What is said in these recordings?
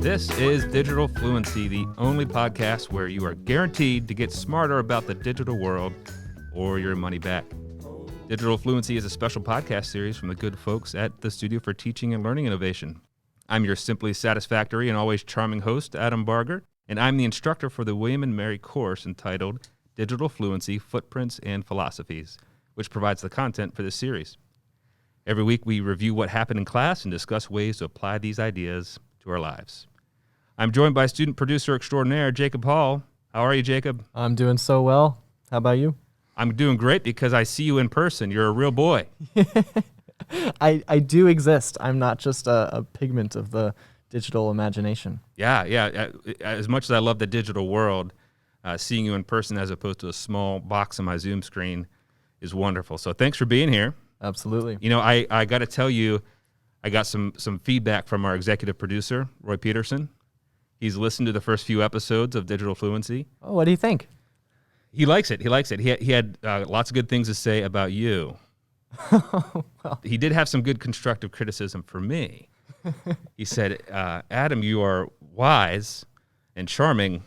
This is Digital Fluency, the only podcast where you are guaranteed to get smarter about the digital world or your money back. Digital Fluency is a special podcast series from the good folks at the Studio for Teaching and Learning Innovation. I'm your simply satisfactory and always charming host, Adam Barger, and I'm the instructor for the William and Mary course entitled Digital Fluency, Footprints and Philosophies, which provides the content for this series. Every week we review what happened in class and discuss ways to apply these ideas to our lives. I'm joined by student producer extraordinaire, Jacob Hall. How are you, Jacob? I'm doing so well. How about you? I'm doing great because I see you in person. You're a real boy. I do exist. I'm not just a pigment of the digital imagination. Yeah. As much as I love the digital world, seeing you in person as opposed to a small box on my Zoom screen is wonderful. So thanks for being here. Absolutely. You know, I got to tell you, I got some feedback from our executive producer, Roy Peterson. He's listened to the first few episodes of Digital Fluency. Oh, what do you think? He likes it. He had lots of good things to say about you. Well. He did have some good constructive criticism for me. He said, Adam, you are wise and charming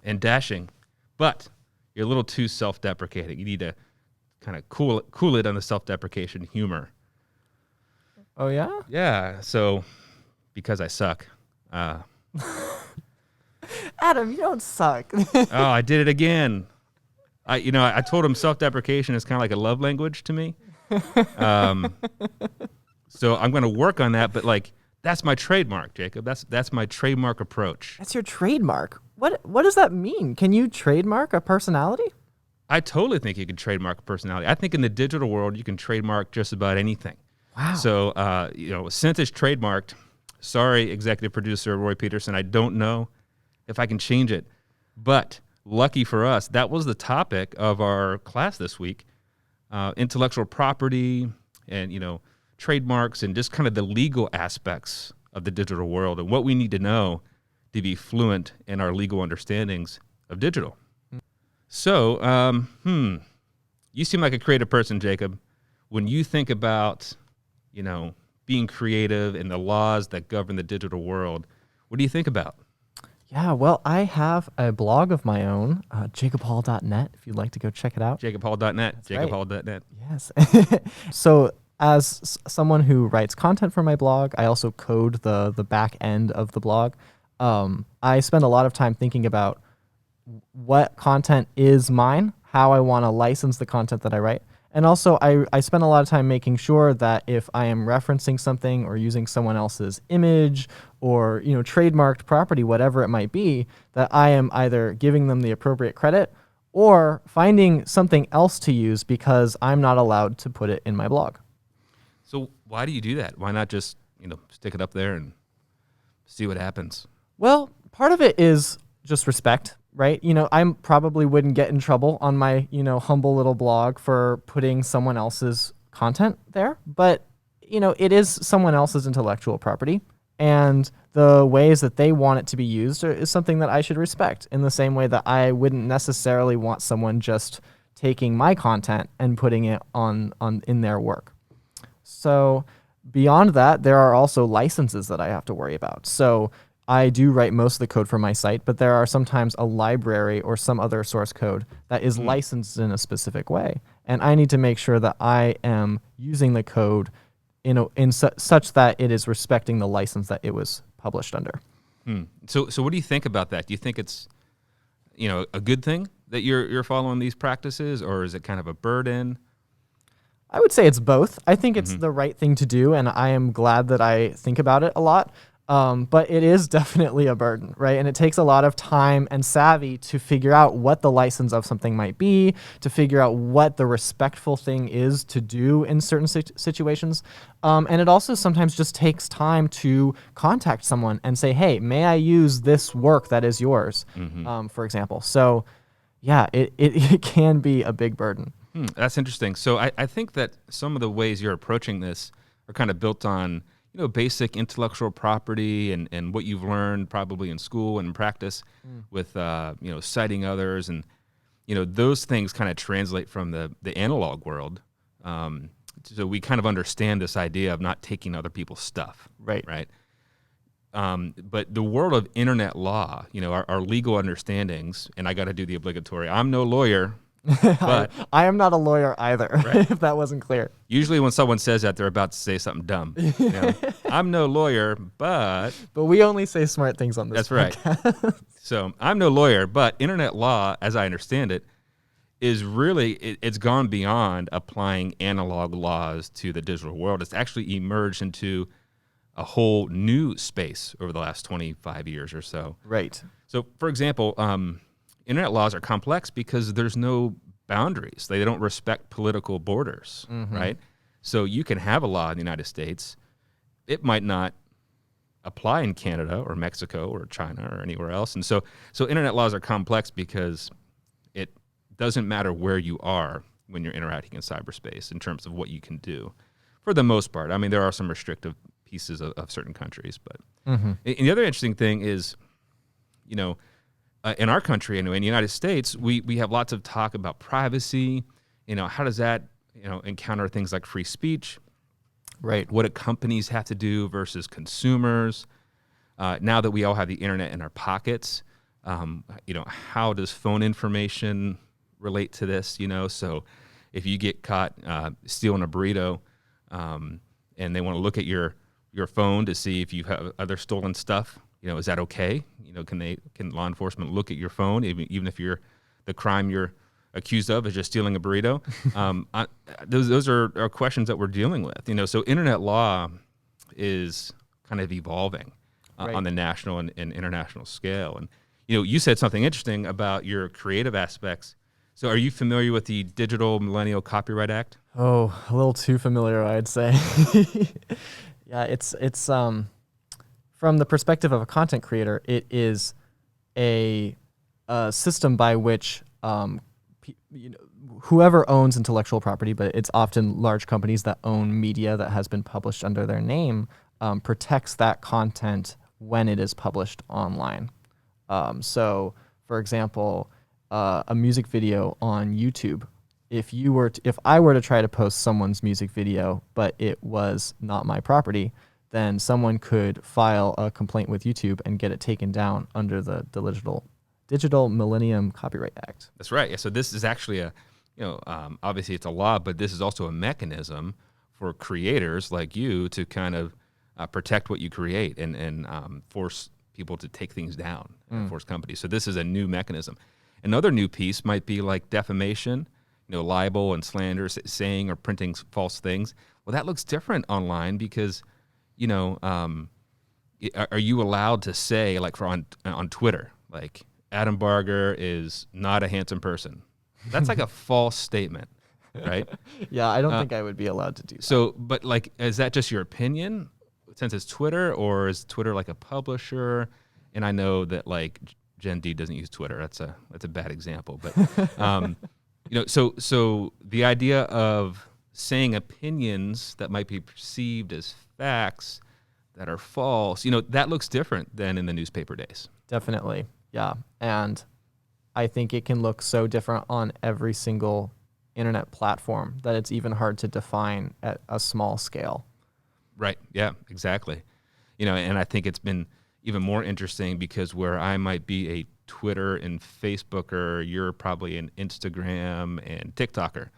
and dashing, but you're a little too self-deprecating. You need to kind of cool it on the self-deprecation humor. Oh, yeah? Yeah, so because I suck. Adam, you don't suck. Oh, I did it again. I told him self-deprecation is kind of like a love language to me. So I'm going to work on that, but that's my trademark, Jacob. That's my trademark approach. That's your trademark. What does that mean? Can you trademark a personality? I totally think you can trademark a personality. I think in the digital world, you can trademark just about anything. Wow. So, since it's trademarked, sorry, executive producer Roy Peterson, I don't know if I can change it. But lucky for us, that was the topic of our class this week. Intellectual property and, trademarks and just kind of the legal aspects of the digital world and what we need to know to be fluent in our legal understandings of digital. So, you seem like a creative person, Jacob. When you think about, being creative and the laws that govern the digital world, what do you think about? Yeah, well, I have a blog of my own, jacobhall.net, if you'd like to go check it out. jacobhall.net, That's jacobhall.net. Yes. So as someone who writes content for my blog, I also code the back end of the blog. I spend a lot of time thinking about what content is mine, how I want to license the content that I write. And also, I spend a lot of time making sure that if I am referencing something or using someone else's image or, trademarked property, whatever it might be, that I am either giving them the appropriate credit or finding something else to use because I'm not allowed to put it in my blog. So why do you do that? Why not just, stick it up there and see what happens? Well, part of it is just respect, right? I probably wouldn't get in trouble on my, humble little blog for putting someone else's content there, but, it is someone else's intellectual property, and the ways that they want it to be used is something that I should respect in the same way that I wouldn't necessarily want someone just taking my content and putting it on in their work. So beyond that, there are also licenses that I have to worry about. So I do write most of the code for my site, but there are sometimes a library or some other source code that is licensed in a specific way. And I need to make sure that I am using the code such that it is respecting the license that it was published under. So what do you think about that? Do you think it's, a good thing that you're following these practices, or is it kind of a burden? I would say it's both. I think it's the right thing to do, and I am glad that I think about it a lot. But it is definitely a burden, right? And it takes a lot of time and savvy to figure out what the license of something might be, to figure out what the respectful thing is to do in certain situations. And it also sometimes just takes time to contact someone and say, hey, may I use this work that is yours, for example. So yeah, it can be a big burden. That's interesting. So I think that some of the ways you're approaching this are kind of built on basic intellectual property and what you've learned probably in school and in practice with, citing others. And, those things kind of translate from the analog world so we kind of understand this idea of not taking other people's stuff. Right. Right. But the world of internet law, our legal understandings, and I got to do the obligatory. I'm no lawyer, but I am not a lawyer either, right. if that wasn't clear. Usually when someone says that, they're about to say something dumb. I'm no lawyer, but we only say smart things on this podcast. Right. So I'm no lawyer, but internet law, as I understand it, is really, it's gone beyond applying analog laws to the digital world. It's actually emerged into a whole new space over the last 25 years or so. Right. So, for example, internet laws are complex because there's no boundaries. They don't respect political borders, right? So you can have a law in the United States. It might not apply in Canada or Mexico or China or anywhere else. And so internet laws are complex because it doesn't matter where you are when you're interacting in cyberspace in terms of what you can do, for the most part. I mean, there are some restrictive pieces of certain countries, but and the other interesting thing is, in our country, in the United States, we have lots of talk about privacy. How does that encounter things like free speech? Right. What do companies have to do versus consumers? Now that we all have the internet in our pockets, how does phone information relate to this? So if you get caught stealing a burrito, and they want to look at your phone to see if you have other stolen stuff, is that okay? Can law enforcement look at your phone even if the crime you're accused of is just stealing a burrito? Those are questions that we're dealing with. So internet law is kind of evolving on the national and international scale. And you said something interesting about your creative aspects. So are you familiar with the Digital Millennial Copyright Act? Oh, a little too familiar, I'd say. Yeah, it's from the perspective of a content creator, it is a system by which whoever owns intellectual property, but it's often large companies that own media that has been published under their name, protects that content when it is published online. So, for example, a music video on YouTube. If I were to try to post someone's music video, but it was not my property, then someone could file a complaint with YouTube and get it taken down under the Digital Millennium Copyright Act. That's right. Yeah. So this is actually obviously it's a law, but this is also a mechanism for creators like you to kind of protect what you create and force people to take things down, and force companies. So this is a new mechanism. Another new piece might be like defamation, libel and slander, saying or printing false things. Well, that looks different online because, are you allowed to say, like on Twitter, like Adam Barger is not a handsome person? That's like a false statement, right? Yeah, I don't think I would be allowed to do that. So, but like, is that just your opinion since it's Twitter, or is Twitter like a publisher? And I know that like Gen D doesn't use Twitter. That's a bad example, but so the idea of saying opinions that might be perceived as facts that are false, that looks different than in the newspaper days. Definitely. Yeah. And I think it can look so different on every single internet platform that it's even hard to define at a small scale. Right. Yeah, exactly. And I think it's been even more interesting because where I might be a Twitter and Facebooker, you're probably an Instagram and TikToker.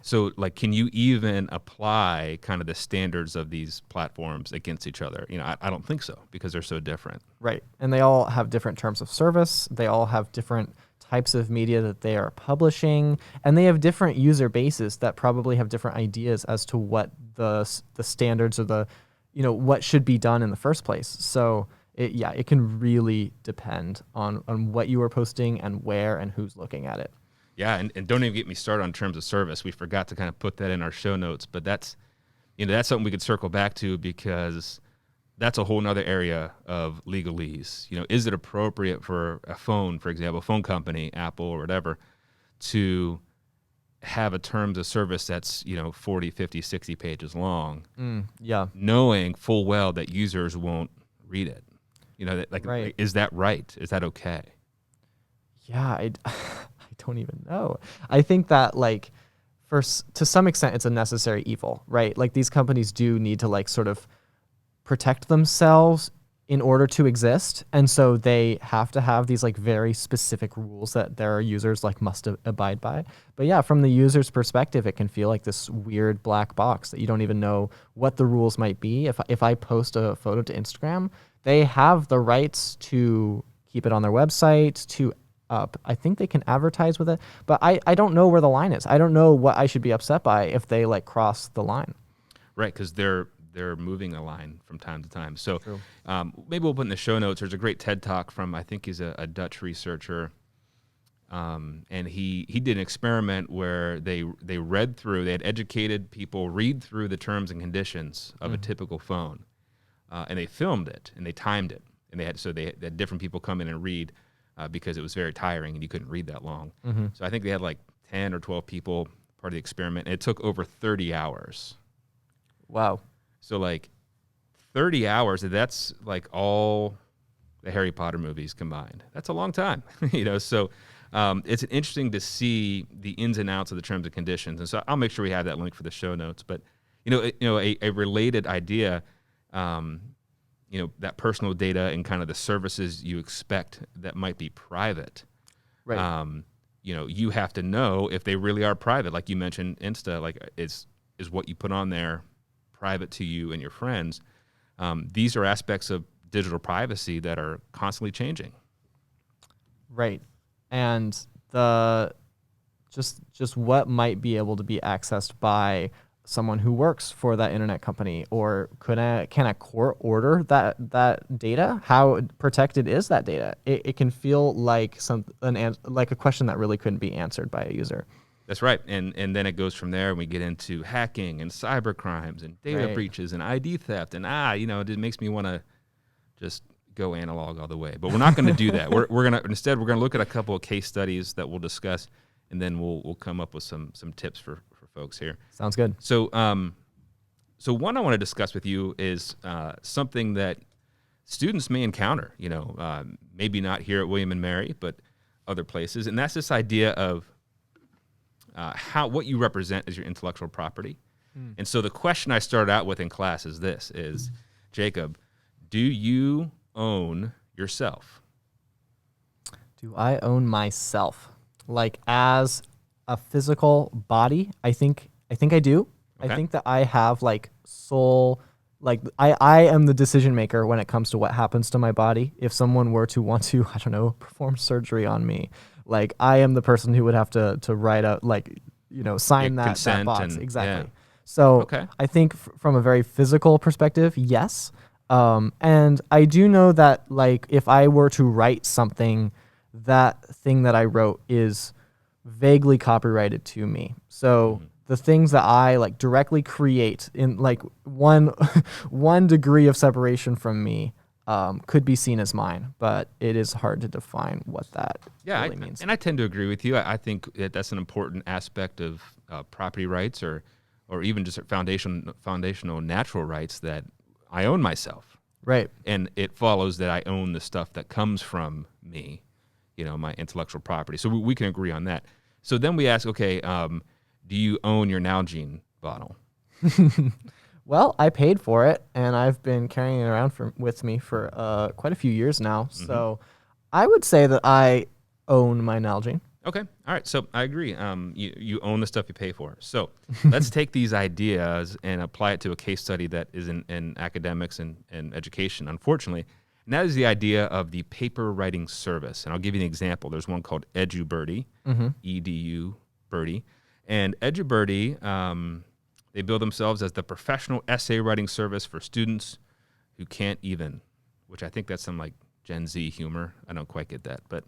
So like, can you even apply kind of the standards of these platforms against each other? I don't think so, because they're so different. Right. And they all have different terms of service. They all have different types of media that they are publishing, and they have different user bases that probably have different ideas as to what the standards or the, what should be done in the first place. So it can really depend on what you are posting and where and who's looking at it. Yeah, and don't even get me started on terms of service. We forgot to kind of put that in our show notes, but that's something we could circle back to, because that's a whole nother area of legalese. Is it appropriate for a phone, for example, phone company, Apple or whatever, to have a terms of service that's 40, 50, 60 pages long, knowing full well that users won't read it? Right. Is that right? Is that okay? Yeah, I don't even know. I think that, like, to some extent, it's a necessary evil, right? Like these companies do need to like sort of protect themselves in order to exist, and so they have to have these like very specific rules that their users like must abide by. But yeah, from the user's perspective, it can feel like this weird black box that you don't even know what the rules might be. If I post a photo to Instagram, they have the rights to keep it on their website, to I think they can advertise with it, but I don't know where the line is. I don't know what I should be upset by if they like cross the line. Right, because they're moving a line from time to time. So maybe we'll put in the show notes. There's a great TED Talk from, I think he's a Dutch researcher, and he did an experiment where they had educated people read through the terms and conditions of a typical phone, and they filmed it and they timed it, and they had different people come in and read because it was very tiring and you couldn't read that long. So I think they had like 10 or 12 people part of the experiment, and it took over 30 hours. Wow. So like 30 hours, that's like all the Harry Potter movies combined. That's a long time, so it's interesting to see the ins and outs of the terms and conditions. And so I'll make sure we have that link for the show notes. But, a related idea, that personal data and kind of the services you expect that might be private. Right. You have to know if they really are private. Like you mentioned, Insta, like is what you put on there private to you and your friends. These are aspects of digital privacy that are constantly changing. Right. And just what might be able to be accessed by someone who works for that internet company, or can a court order that data? How protected is that data? It can feel like like a question that really couldn't be answered by a user. That's right. And then it goes from there, and we get into hacking and cyber crimes and data breaches and ID theft. And, it makes me want to just go analog all the way. But we're not going to do that. We're going to look at a couple of case studies that we'll discuss, and then we'll come up with some tips for folks here. Sounds good. So one I want to discuss with you is something that students may encounter, maybe not here at William & Mary, but other places. And that's this idea of what you represent as your intellectual property. And so the question I started out with in class is Jacob, do you own yourself? Do I own myself? Like as a physical body? I think I do. Okay. I think that I have like soul, like I am the decision maker when it comes to what happens to my body. If someone were to want to, I don't know, perform surgery on me, like I am the person who would have to write out, like, sign that box. Exactly. Yeah. So I think from a very physical perspective, yes. And I do know that like if I were to write something, that thing that I wrote is vaguely copyrighted to me. So the things that I like directly create in like one degree of separation from me could be seen as mine, but it is hard to define what that really means. And I tend to agree with you. I think that's an important aspect of property rights or even just foundational natural rights, that I own myself. Right. And it follows that I own the stuff that comes from me, my intellectual property. So we can agree on that. So then we ask, okay, do you own your Nalgene bottle? Well, I paid for it, and I've been carrying it around with me for quite a few years now. Mm-hmm. So I would say that I own my Nalgene. Okay. All right. So I agree. You own the stuff you pay for. So let's take these ideas and apply it to a case study that is in academics and education, unfortunately. And that is the idea of the paper writing service. And I'll give you an example. There's one called EduBirdie, EDU Birdie. And EduBirdie, they bill themselves as the professional essay writing service for students who can't even, which I think that's some like Gen Z humor. I don't quite get that, but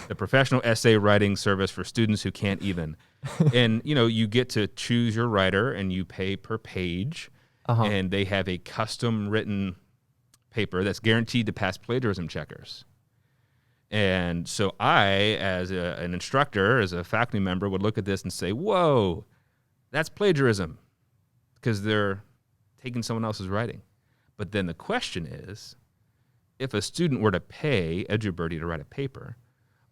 the professional essay writing service for students who can't even. And, you get to choose your writer and you pay per page, and they have a custom written paper that's guaranteed to pass plagiarism checkers. And so I, as an instructor, as a faculty member, would look at this and say, whoa, that's plagiarism, because they're taking someone else's writing. But then the question is, if a student were to pay EduBirdie to write a paper,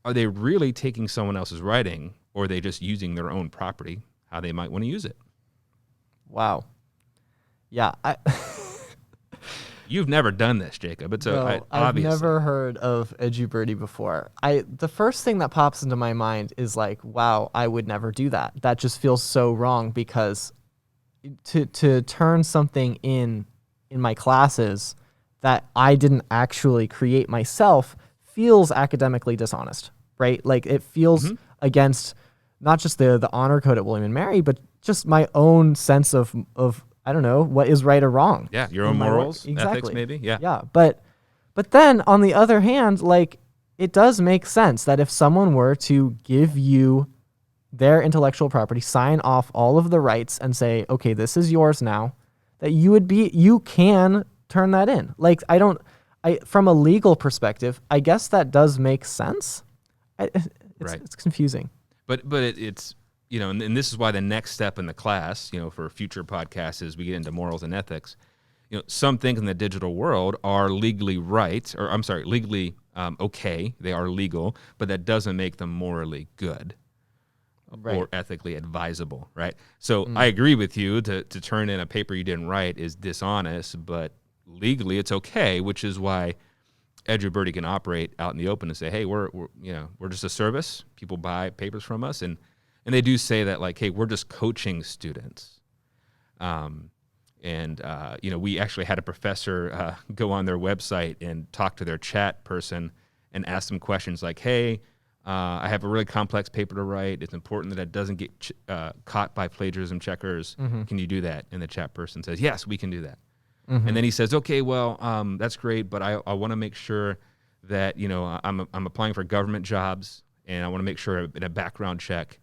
are they really taking someone else's writing, or are they just using their own property, how they might want to use it. Wow. Yeah. You've never done this, Jacob. It's I've obviously. never heard of EduBirdie before. The first thing that pops into my mind is like, wow, I would never do that. That just feels so wrong, because to turn something in my classes that I didn't actually create myself feels academically dishonest, right? Like it feels against not just the honor code at William and Mary, but just my own sense of I don't know what is right or wrong. Yeah, your own morals, ethics, maybe. Yeah. Yeah, but then on the other hand, like it does make sense that if someone were to give you their intellectual property, sign off all of the rights and say, okay, this is yours now, that you can turn that in. Like from a legal perspective, I guess that does make sense. It's confusing. But it's, and this is why the next step in the class, for future podcasts is we get into morals and ethics. Some things in the digital world are legally legally okay. They are legal, but that doesn't make them morally good. Right. Or ethically advisable, right? So I agree with you to turn in a paper you didn't write is dishonest, but legally it's okay, which is why EduBirdie can operate out in the open and say, hey, we're just a service. People buy papers from us, and they do say that, like, hey, we're just coaching students. We actually had a professor go on their website and talk to their chat person and ask them questions like, hey, I have a really complex paper to write. It's important that it doesn't get caught by plagiarism checkers. Can you do that? And the chat person says, yes, we can do that. And then he says, okay, well, that's great, but I want to make sure that, I'm applying for government jobs, and I want to make sure in a background check,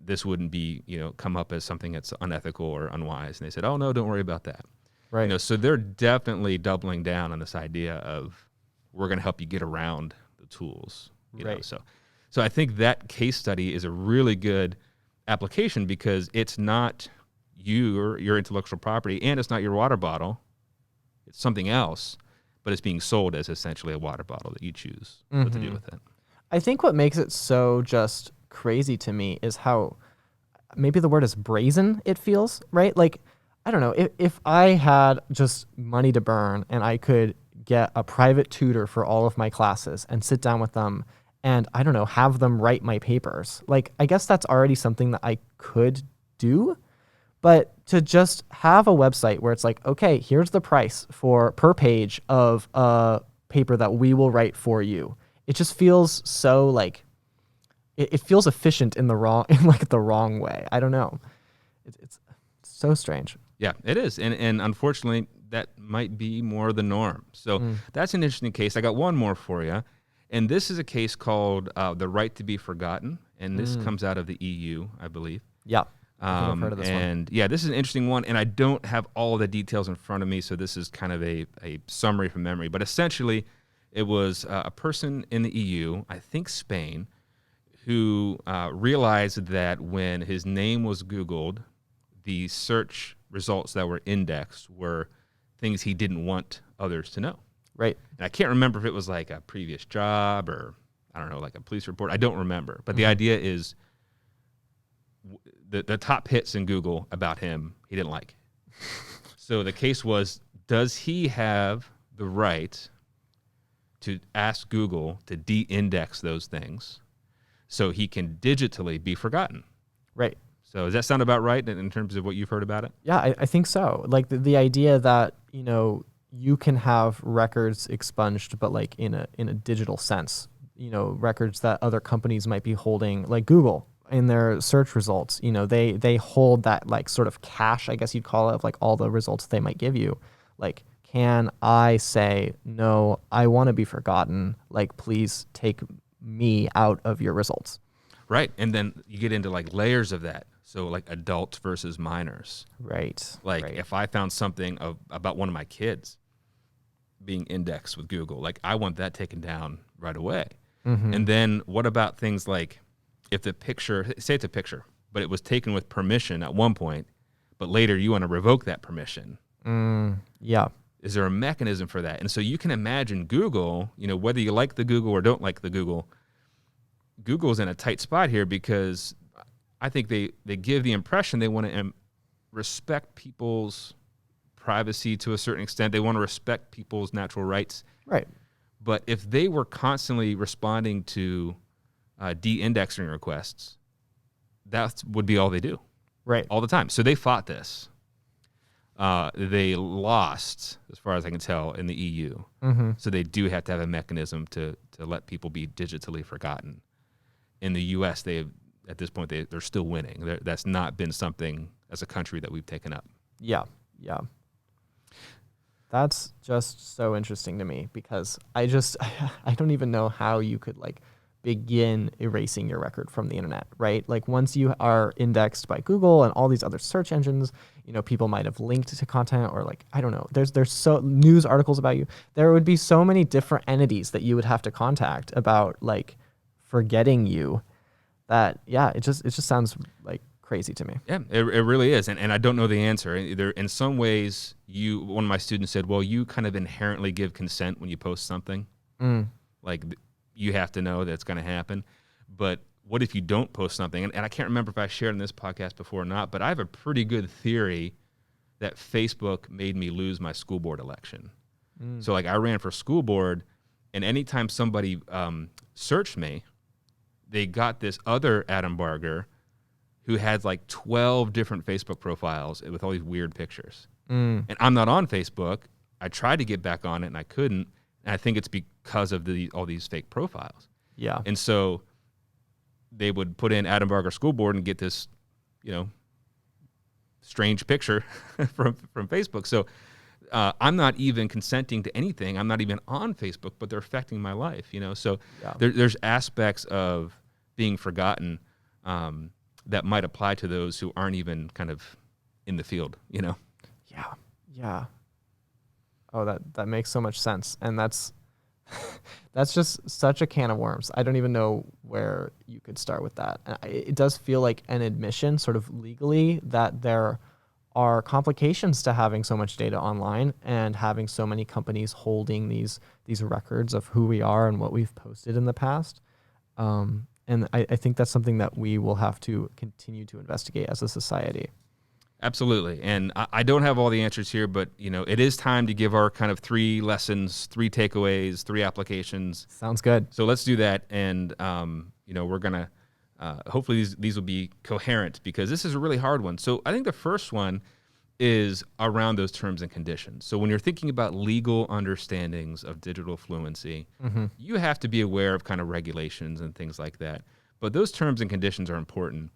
this wouldn't be, come up as something that's unethical or unwise. And they said, oh, no, don't worry about that. Right. So they're definitely doubling down on this idea of we're going to help you get around the tools. Right. So I think that case study is a really good application, because it's not your intellectual property, and it's not your water bottle. It's something else, but it's being sold as essentially a water bottle that you choose what to do with it. I think what makes it so just crazy to me is how, maybe the word is brazen, it feels, right? Like, I don't know, if I had just money to burn and I could get a private tutor for all of my classes and sit down with them and, I don't know, have them write my papers. Like, I guess that's already something that I could do. But to just have a website where it's like, okay, here's the price per page of a paper that we will write for you. It just feels so like, it feels efficient in the wrong way. I don't know. It's so strange. Yeah, it is. And unfortunately, that might be more the norm. So that's an interesting case. I got one more for you. And this is a case called The Right to be Forgotten. And this comes out of the EU, I believe. Yeah. I think I've heard of this one. Yeah, this is an interesting one. And I don't have all the details in front of me, so this is kind of a summary from memory. But essentially, it was a person in the EU, I think Spain, who realized that when his name was Googled, the search results that were indexed were things he didn't want others to know. Right. And I can't remember if it was like a previous job or, I don't know, like a police report. I don't remember. But the idea is the top hits in Google about him, he didn't like. So the case was, does he have the right to ask Google to de-index those things so he can digitally be forgotten? Right. So does that sound about right in terms of what you've heard about it? Yeah, I think so. Like the idea that, you can have records expunged, but like in a digital sense, records that other companies might be holding, like Google in their search results, they hold that like sort of cache, I guess you'd call it, of like all the results they might give you. Like, can I say, no, I want to be forgotten. Like, please take me out of your results. Right. And then you get into like layers of that. So like adults versus minors. Right. Like if I found something about one of my kids being indexed with Google, like I want that taken down right away. And then what about things like if the picture, say it's a picture, but it was taken with permission at one point, but later you want to revoke that permission. Yeah. Is there a mechanism for that? And so you can imagine Google, whether you like the Google or don't like the Google's in a tight spot here, because I think they give the impression they want to respect people's privacy to a certain extent. They want to respect people's natural rights. Right. But if they were constantly responding to de-indexing requests, that would be all they do. Right. All the time. So they fought this. They lost, as far as I can tell, in the EU. Mm-hmm. So they do have to have a mechanism to let people be digitally forgotten. In the U.S., at this point, they're still winning. That's not been something as a country that we've taken up. Yeah. That's just so interesting to me because I don't even know how you could like begin erasing your record from the internet, right? Like once you are indexed by Google and all these other search engines, people might have linked to content or like, I don't know, there's so news articles about you. There would be so many different entities that you would have to contact about like forgetting you that, yeah, it just sounds like crazy to me. Yeah, it really is. And I don't know the answer. Either in some ways, one of my students said, well, you kind of inherently give consent when you post something. Like you have to know that's going to happen. But what if you don't post something? And I can't remember if I shared in this podcast before or not, but I have a pretty good theory that Facebook made me lose my school board election. So like I ran for school board, and anytime somebody searched me, they got this other Adam Barger who had like 12 different Facebook profiles with all these weird pictures. And I'm not on Facebook. I tried to get back on it and I couldn't. And I think it's because of all these fake profiles. Yeah. And so they would put in Adam Barger School Board and get this, strange picture from Facebook. So I'm not even consenting to anything. I'm not even on Facebook, but they're affecting my life, So Yeah. there's aspects of being forgotten that might apply to those who aren't even kind of in the field, Yeah. Oh, that makes so much sense. And that's just such a can of worms. I don't even know where you could start with that. And it does feel like an admission sort of legally that there are complications to having so much data online and having so many companies holding these records of who we are and what we've posted in the past. And I think that's something that we will have to continue to investigate as a society. Absolutely. And I don't have all the answers here, but, it is time to give our kind of 3 lessons, 3 takeaways, 3 applications. Sounds good. So let's do that. And, we're going to hopefully these will be coherent because this is a really hard one. So I think the first one is around those terms and conditions. So when you're thinking about legal understandings of digital fluency, you have to be aware of kind of regulations and things like that. But those terms and conditions are important.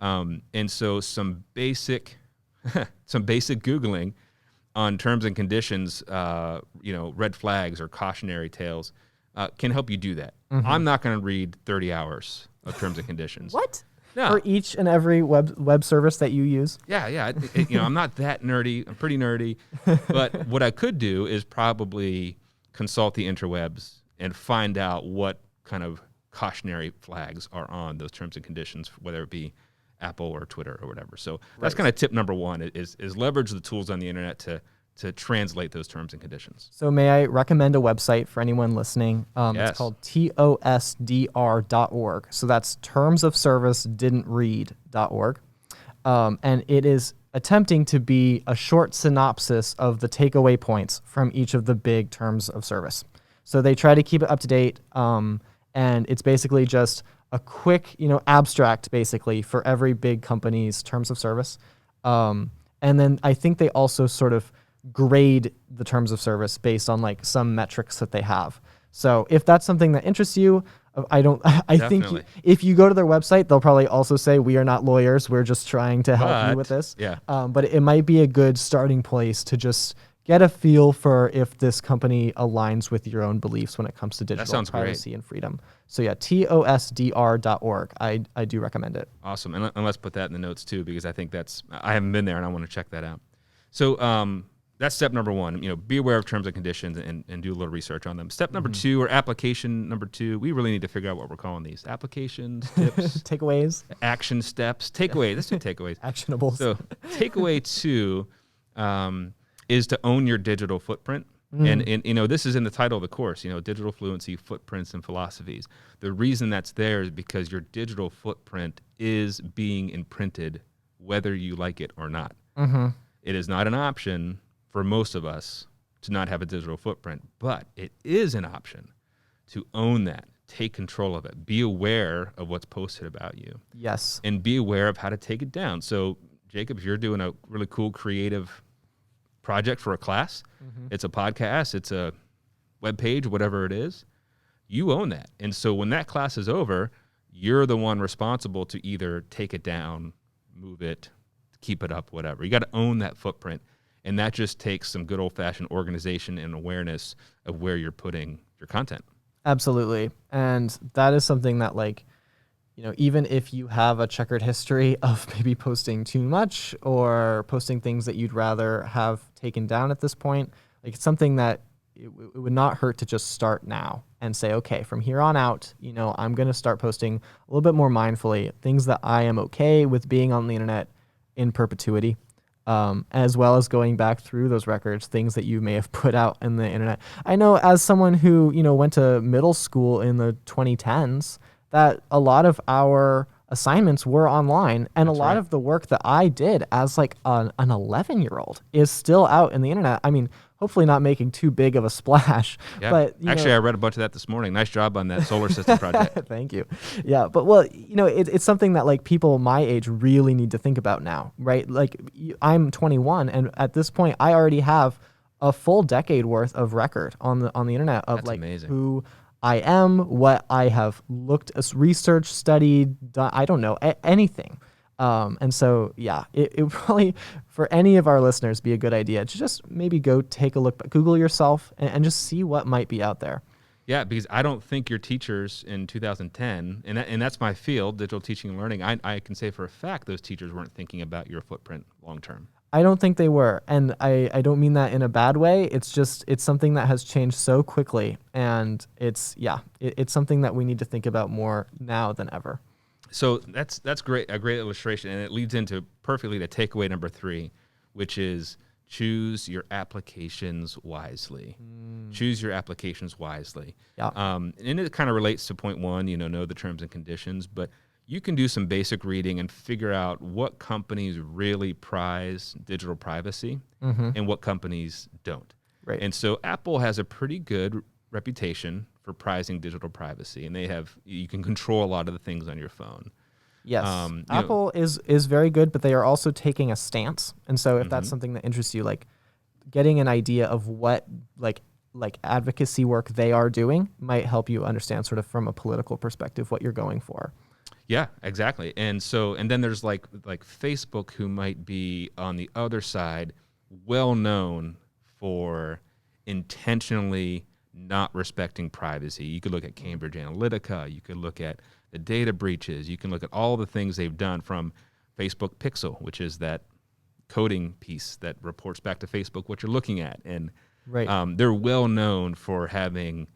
And so some basic Googling on terms and conditions, red flags or cautionary tales can help you do that. I'm not going to read 30 hours of terms and conditions. What? No. For each and every web service that you use? Yeah. I'm not that nerdy. I'm pretty nerdy. But what I could do is probably consult the interwebs and find out what kind of cautionary flags are on those terms and conditions, whether it be Apple or Twitter or whatever. So that's kind of tip number 1 is leverage the tools on the internet to translate those terms and conditions. So may I recommend a website for anyone listening? Yes. It's called tosdr.org. So that's termsofservicedidn'tread.org. And it is attempting to be a short synopsis of the takeaway points from each of the big terms of service. So they try to keep it up to date. And it's basically just a quick, abstract basically for every big company's terms of service. And then I think they also sort of grade the terms of service based on like some metrics that they have. So if that's something that interests you, I think if you go to their website, they'll probably also say, we are not lawyers. We're just trying to help you with this. Yeah. But it might be a good starting place to just get a feel for if this company aligns with your own beliefs when it comes to digital privacy and freedom. So yeah, tosdr.org. I do recommend it. Awesome. And let's put that in the notes too, because I think I haven't been there and I want to check that out. So that's step number 1, be aware of terms and conditions and do a little research on them. Step number 2 or application number 2, we really need to figure out what we're calling these. Applications, tips, takeaways, action steps, takeaways. Let's do takeaways. Actionables. So takeaway 2 is to own your digital footprint. And this is in the title of the course, digital fluency, footprints, and philosophies. The reason that's there is because your digital footprint is being imprinted whether you like it or not. It is not an option for most of us to not have a digital footprint, but it is an option to own that, take control of it, be aware of what's posted about you. Yes. And be aware of how to take it down. So, Jacob, if you're doing a really cool creative project for a class, it's a podcast, it's a web page, whatever it is, you own that. And so when that class is over, you're the one responsible to either take it down, move it, keep it up, whatever. You got to own that footprint. And that just takes some good old-fashioned organization and awareness of where you're putting your content. Absolutely. And that is something that, even if you have a checkered history of maybe posting too much or posting things that you'd rather have taken down at this point, it's something that it would not hurt to just start now and say, okay, from here on out, I'm going to start posting a little bit more mindfully, things that I am okay with being on the internet in perpetuity, as well as going back through those records, things that you may have put out in the internet. I know as someone who, went to middle school in the 2010s, that a lot of our assignments were online, and That's a lot right. of the work that I did as an 11-year-old is still out in the internet. I mean, hopefully not making too big of a splash. Yeah. But Actually, I read a bunch of that this morning. Nice job on that solar system project. Thank you. Yeah, but it's something that people my age really need to think about now, right? I'm 21, and at this point, I already have a full decade worth of record on the internet of That's amazing. who I am, what I have researched, studied, done, I don't know, anything. And so, yeah, it probably, for any of our listeners, be a good idea to just maybe go take a look, Google yourself, and just see what might be out there. Yeah, because I don't think your teachers in 2010, and that's my field, digital teaching and learning, I can say for a fact those teachers weren't thinking about your footprint long term. I don't think they were. And I don't mean that in a bad way. It's just, it's something that has changed so quickly. And it's something that we need to think about more now than ever. So that's great, a great illustration. And it leads into perfectly to takeaway number 3, which is choose your applications wisely. Choose your applications wisely. Yeah. And it kind of relates to point 1, know the terms and conditions, but you can do some basic reading and figure out what companies really prize digital privacy and what companies don't. Right. And so Apple has a pretty good reputation for prizing digital privacy, and you can control a lot of the things on your phone. Yes. Apple is very good, but they are also taking a stance. And so if that's something that interests you, getting an idea of what advocacy work they are doing might help you understand sort of from a political perspective what you're going for. Yeah, exactly. And then there's like Facebook, who might be on the other side, well known for intentionally not respecting privacy. You could look at Cambridge Analytica, you could look at the data breaches, you can look at all the things they've done, from Facebook Pixel, which is that coding piece that reports back to Facebook what you're looking at. And right. They're well known for having,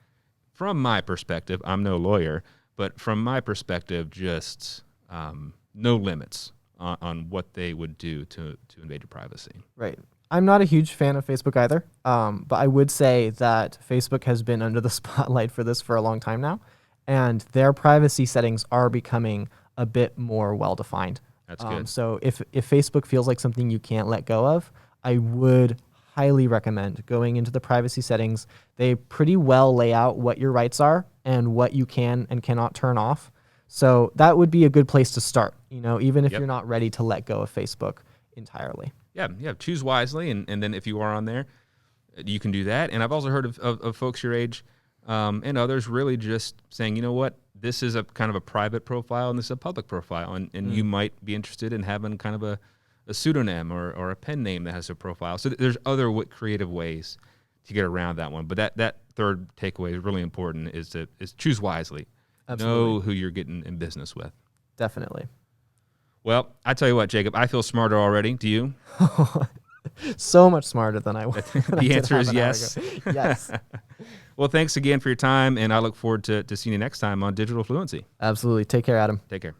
from my perspective, I'm no lawyer, but from my perspective, just no limits on what they would do to invade your privacy. Right. I'm not a huge fan of Facebook either, but I would say that Facebook has been under the spotlight for this for a long time now, and their privacy settings are becoming a bit more well-defined. That's good. So if Facebook feels like something you can't let go of, I would highly recommend going into the privacy settings. They pretty well lay out what your rights are and what you can and cannot turn off. So that would be a good place to start, even if you're not ready to let go of Facebook entirely. Yeah, choose wisely, and then if you are on there, you can do that. And I've also heard of folks your age and others really just saying, you know what, this is a kind of a private profile and this is a public profile, and you might be interested in having kind of a pseudonym or a pen name that has a profile. So there's other creative ways to get around that one. But that third takeaway is really important, is choose wisely. Absolutely. Know who you're getting in business with. Definitely. Well, I tell you what, Jacob, I feel smarter already. Do you? So much smarter than I was. The answer is yes. Yes. Well, thanks again for your time, and I look forward to seeing you next time on Digital Fluency. Absolutely. Take care, Adam. Take care.